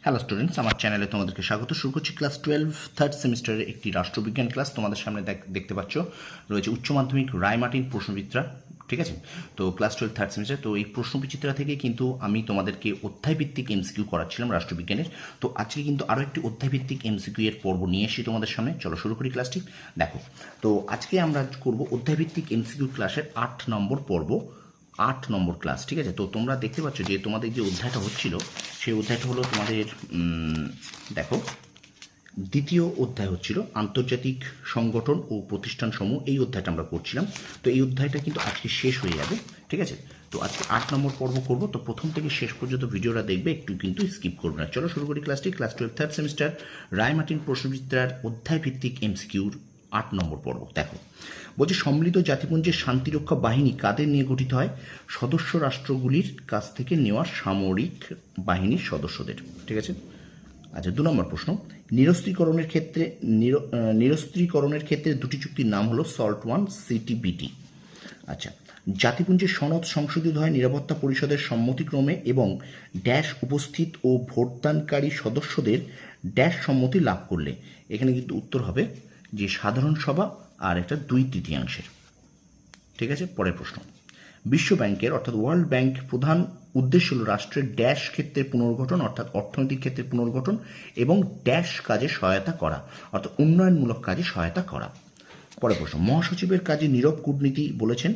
Hello students, আমার চ্যানেলে তোমাদেরকে স্বাগত। শুরু করছি ক্লাস 12 থার্ড সেমিস্টারের একটি রাষ্ট্রবিজ্ঞান ক্লাস। তোমাদের সামনে দেখতে পাচ্ছ রয়েছে উচ্চ মাধ্যমিক রায়মার্টিন প্রশ্নবিচিত্রা। ঠিক আছে, তো ক্লাস 12 থার্ড সেমিস্টার। তো এই প্রশ্নবিচিত্রা থেকে কিন্তু আমি তোমাদেরকে অধ্যায়ভিত্তিক এমসিকিউ করাচ্ছিলাম রাষ্ট্রবিজ্ঞানের। তো আজকে কিন্তু আরও একটি অধ্যায়ভিত্তিক এমসিকিউ এর পর্ব নিয়ে এসেছি তোমাদের সামনে। চলো শুরু করি ক্লাসটি। দেখো, তো আজকে আমরা করব অধ্যায়ভিত্তিক এমসিকিউ ক্লাসের 8 নম্বর পর্ব, 8 নম্বর ক্লাস। ঠিক আছে, তো তোমরা দেখতে পাচ্ছ যে তোমাদের যে অধ্যায়টা হচ্ছিল সেই অধ্যায়টা হলো তোমাদের দেখো দ্বিতীয় অধ্যায় হচ্ছিল আন্তর্জাতিক সংগঠন ও প্রতিষ্ঠানসমূহ। এই অধ্যায়টা আমরা করছিলাম। তো এই অধ্যায়টা কিন্তু আজকে শেষ হয়ে যাবে। ঠিক আছে, তো আজকে 8 নম্বর পর্ব করব। তো প্রথম থেকে শেষ পর্যন্ত ভিডিওটা দেখবে, একটু কিন্তু স্কিপ করবে না। চলো শুরু করি ক্লাসটি। ক্লাস 12 থার্ড সেমিস্টার রায়মার্টিন প্রশ্নবিচিত্রার অধ্যায় ভিত্তিক এমসিকিউর 8 নম্বর পর্ব। দেখো, বলছে সম্মিলিত জাতিপুঞ্জের শান্তিরক্ষা বাহিনী কাদের নিয়ে গঠিত হয়? সদস্য রাষ্ট্রগুলির কাছ থেকে নেওয়া সামরিক বাহিনীর সদস্যদের। ঠিক আছে, আচ্ছা 2 নম্বর প্রশ্ন, নিরস্ত্রীকরণের ক্ষেত্রে দুটি চুক্তির নাম হলো সল্ট ওয়ান, সিটিবিটি। আচ্ছা, জাতিপুঞ্জের সনদ সংশোধিত হয় নিরাপত্তা পরিষদের সম্মতিক্রমে এবং ড্যাশ উপস্থিত ও ভোটদানকারী সদস্যদের ড্যাশ সম্মতি লাভ করলে। এখানে কিন্তু উত্তর হবে যে সাধারণ সভা আর একটা 2/3। ঠিক আছে, পরের প্রশ্ন, বিশ্ব ব্যাংকের অর্থাৎ ওয়ার্ল্ড ব্যাংক প্রধান উদ্দেশ্য হল রাষ্ট্রের ড্যাশ ক্ষেত্রে পুনর্গঠন অর্থাৎ অর্থনৈতিক ক্ষেত্রে পুনর্গঠন এবং ড্যাশ কাজে সহায়তা করা অর্থাৎ উন্নয়নমূলক কাজে সহায়তা করা। পরের প্রশ্ন, মহাসচিবের কাজে নীরব কূটনীতি বলেছেন,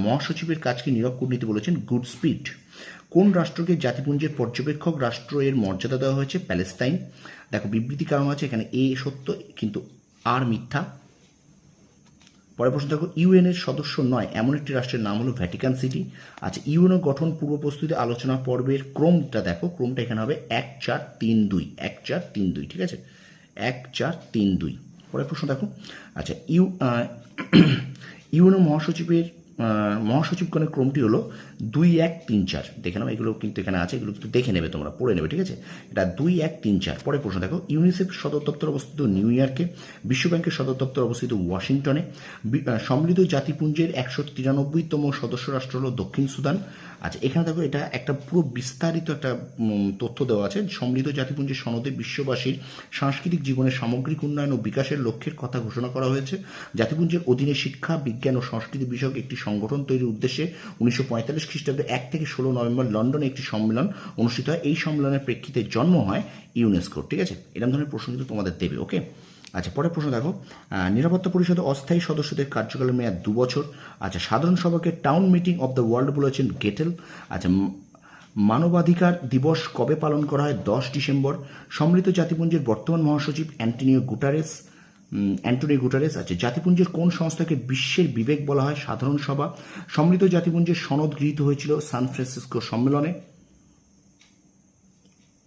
মহাসচিবের কাজকে নীরব কূটনীতি বলেছেন গুড স্পিড। কোন রাষ্ট্রকে জাতিপুঞ্জের পর্যবেক্ষক রাষ্ট্র এর মর্যাদা দেওয়া হয়েছে? প্যালেস্তাইন। দেখো, বিবৃতি কারণ আছে এখানে, এ সত্য কিন্তু আর মিথ্যা। পরের প্রশ্ন দেখো, ইউএনের সদস্য নয় এমন একটি রাষ্ট্রের নাম হলো ভ্যাটিকান সিটি। আচ্ছা, ইউএনও গঠন পূর্ব প্রস্তুতি আলোচনা পর্বের ক্রমটা দেখো, ক্রমটা এখানে হবে 1-4-3-2, 1-4-3-2। ঠিক আছে, 1-4-3-2। পরের প্রশ্ন দেখো, আচ্ছা ইউএনও মহাসচিবগণের ক্রমটি হলো 2-1-3-4। দেখে নাও, এগুলো কিন্তু এখানে আছে, এগুলো কিন্তু দেখে নেবে, তোমরা পড়ে নেবে। ঠিক আছে, এটা 2-1-3-4। পরের প্রশ্ন দেখো, ইউনিসেফ সদর দপ্তর অবস্থিত নিউ ইয়র্কে, বিশ্ব ব্যাংকের সদর দপ্তর অবস্থিত ওয়াশিংটনে, সম্মিলিত জাতিপুঞ্জের 193তম সদস্য রাষ্ট্র হলো দক্ষিণ সুদান। আচ্ছা, এখানে দেখো, এটা একটা পুরো বিস্তারিত একটা তথ্য দেওয়া আছে। সম্মিলিত জাতিপুঞ্জের সনদে বিশ্ববাসীর সাংস্কৃতিক জীবনের সামগ্রিক উন্নয়ন ও বিকাশের লক্ষ্যের কথা ঘোষণা করা হয়েছে। জাতিপুঞ্জের অধীনে শিক্ষা, বিজ্ঞান ও সংস্কৃতি বিষয়ক একটি সংগঠন তৈরির উদ্দেশ্যে 1945 খ্রিস্টাব্দে 1 থেকে 16 নভেম্বর লন্ডনে একটি সম্মেলন অনুষ্ঠিত হয়। এই সম্মেলনের প্রেক্ষিতে জন্ম হয় ইউনেস্কো। ঠিক আছে, এরকম ধরনের প্রশ্ন কিন্তু তোমাদের দেবে। ওকে, আচ্ছা পরের প্রশ্ন দেখো, নিরাপত্তা পরিষদে অস্থায়ী সদস্যদের কার্যকালের মেয়াদ 2 বছর। আচ্ছা, সাধারণ সভাকে town meeting of the world বলেছেন গেটেল। আচ্ছা, মানবাধিকার দিবস কবে পালন করা হয়? 10 ডিসেম্বর। সম্মিলিত জাতিপুঞ্জের বর্তমান মহাসচিব অ্যান্টনিও গুটারেস। আচ্ছা, জাতিপুঞ্জের কোন সংস্থাকে বিশ্বের বিবেক বলা হয়? সাধারণ সভা। সম্মিলিত জাতিপুঞ্জের সনদ গৃহীত হয়েছিল সান ফ্রান্সিসকো সম্মেলনে।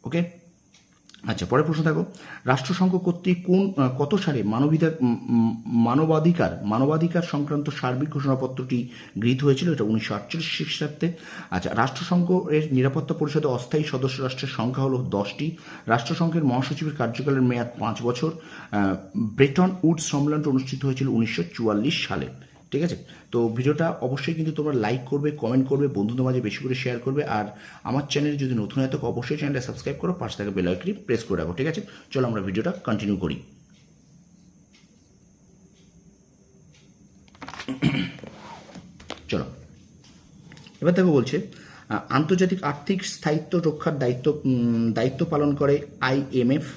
ওকে, আচ্ছা পরের প্রশ্ন দেখো, রাষ্ট্রসংঘ কর্তৃক কত সালে মানবাধিকার সংক্রান্ত সার্বিক ঘোষণাপত্রটি গৃহীত হয়েছিল? এটা 1948 খ্রিস্টাব্দে। আচ্ছা, রাষ্ট্রসংঘ এর নিরাপত্তা পরিষদে অস্থায়ী সদস্য রাষ্ট্রের সংখ্যা হলো 10টি। রাষ্ট্রসংঘের মহাসচিবের কার্যকালের মেয়াদ 5 বছর। ব্রেটন উডস সম্মেলনটি অনুষ্ঠিত হয়েছিল 1944 সালে। ঠিক আছে, তো ভিডিওটা অবশ্যই কিন্তু তোমরা লাইক করবে, কমেন্ট করবে, বন্ধুদের মাঝে বেশি করে শেয়ার করবে। আর আমার চ্যানেলে যদি নতুন হয় তো অবশ্যই চ্যানেলটা সাবস্ক্রাইব করো, পাশে থাকা বেল আইকনটি প্রেস করে রাখো। ঠিক আছে, চলো আমরা ভিডিওটা কন্টিনিউ করি। চলো এবার দেখো, বলছে আন্তর্জাতিক আর্থিক স্থায়িত্ব রক্ষার দায়িত্ব পালন করে IMF।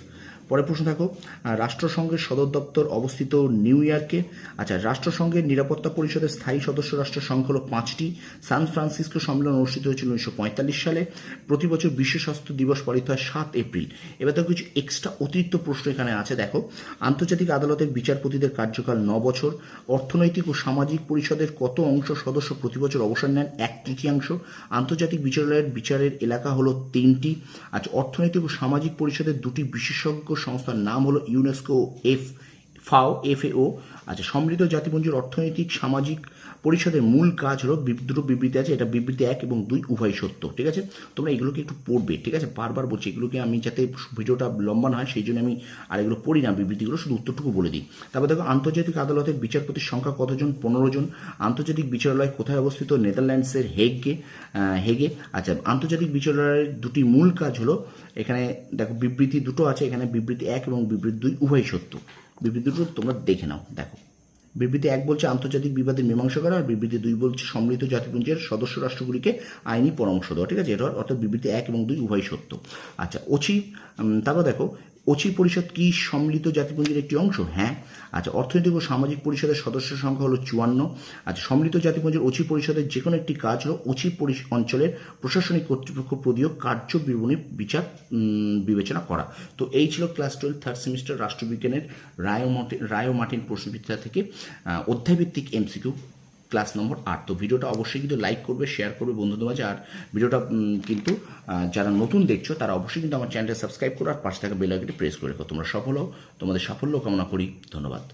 পরের প্রশ্ন দেখো, রাষ্ট্রসংঘের সদর দপ্তর অবস্থিত নিউ ইয়র্কে। আচ্ছা, রাষ্ট্রসংঘের নিরাপত্তা পরিষদের স্থায়ী সদস্য রাষ্ট্রের সংখ্যা হলো 5টি। সান ফ্রান্সিসকো সম্মেলন অনুষ্ঠিত হয়েছিল 1945 সালে। প্রতি বছর বিশ্ব স্বাস্থ্য দিবস পালিত হয় 7 এপ্রিল। এবার দেখো, কিছু এক্সট্রা অতিরিক্ত প্রশ্ন এখানে আছে। দেখো, আন্তর্জাতিক আদালতের বিচারপতিদের কার্যকাল 9 বছর। অর্থনৈতিক ও সামাজিক পরিষদের কত অংশ সদস্য প্রতি বছর অবসর নেন? 1/3। আন্তর্জাতিক বিচারালয়ের বিচারের এলাকা হলো 3টি। আচ্ছা, অর্থনৈতিক ও সামাজিক পরিষদের 2টি বিশেষজ্ঞ সংস্থার নাম হলো ইউনেস্কো FAO। আচ্ছা, সম্মিলিত জাতিপুঞ্জের অর্থনৈতিক সামাজিক পরিষদের মূল কাজ হলো, দুটো বিবৃতি আছে, এটা বিবৃতি 1 এবং 2 উভয় সত্য। ঠিক আছে, তোমরা এগুলোকে একটু পড়বে। ঠিক আছে, বারবার বলছি, এগুলোকে আমি যাতে ভিডিওটা লম্বা না হয় সেই জন্য আমি আর এগুলো পড়ি না, বিবৃতিগুলো শুধু উত্তরটুকু বলে দিই। তারপর দেখো, আন্তর্জাতিক আদালতের বিচারপতির সংখ্যা কতজন? 15 জন। আন্তর্জাতিক বিচারালয় কোথায় অবস্থিত? নেদারল্যান্ডসের হেগে। আচ্ছা, আন্তর্জাতিক বিচারালয়ের 2টি মূল কাজ হলো এখানে দেখো বিবৃতি দুটো আছে, এখানে বিবৃতি 1 এবং বিবৃতি 2 উভয় সত্য। বিবৃতি দুটো তোমরা দেখে নাও। দেখো বিবৃতি 1 বলছে আন্তর্জাতিক বিবাদের মীমাংসা করা, আর বিবৃতি 2 বলছে সম্মিলিত জাতিপুঞ্জের সদস্য রাষ্ট্রগুলিকে আইনি পরামর্শ দেওয়া। ঠিক আছে, এটা অর্থাৎ বিবৃতি 1 এবং 2 উভয় সত্য। আচ্ছা ওচি, তারপর দেখো ওচি পরিষদ কি সম্মিলিত জাতিপুঞ্জের একটি অংশ? হ্যাঁ। আচ্ছা অর্থনৈতিক ও সামাজিক পরিষদের সদস্যের সংখ্যা হলো 54। আচ্ছা সম্মিলিত জাতিপুঞ্জের ওচি পরিষদের যে কোনো একটি কাজ হলো ওচি অঞ্চলের প্রশাসনিক কর্তৃপক্ষ প্রদীয় কার্য বিবরণী বিবেচনা করা। তো এই ছিল ক্লাস 12 থার্ড সেমিস্টার রাষ্ট্রবিজ্ঞানের রায় ও মার্টিন প্রশ্নবিদ্যা থেকে অধ্যায়ভিত্তিক এমসিকিউ ক্লাস নম্বর 8। তো ভিডিওটা অবশ্যই কিন্তু লাইক করবে, শেয়ার করবে বন্ধুদের মাঝে। আর ভিডিওটা কিন্তু যারা নতুন দেখছো তারা অবশ্যই কিন্তু আমার চ্যানেলটা সাবস্ক্রাইব করো আর পাশে থাকা বেল আইকনটি প্রেস করে রেখো। তোমরা সফল হও, তোমাদের সাফল্য কামনা করি। ধন্যবাদ।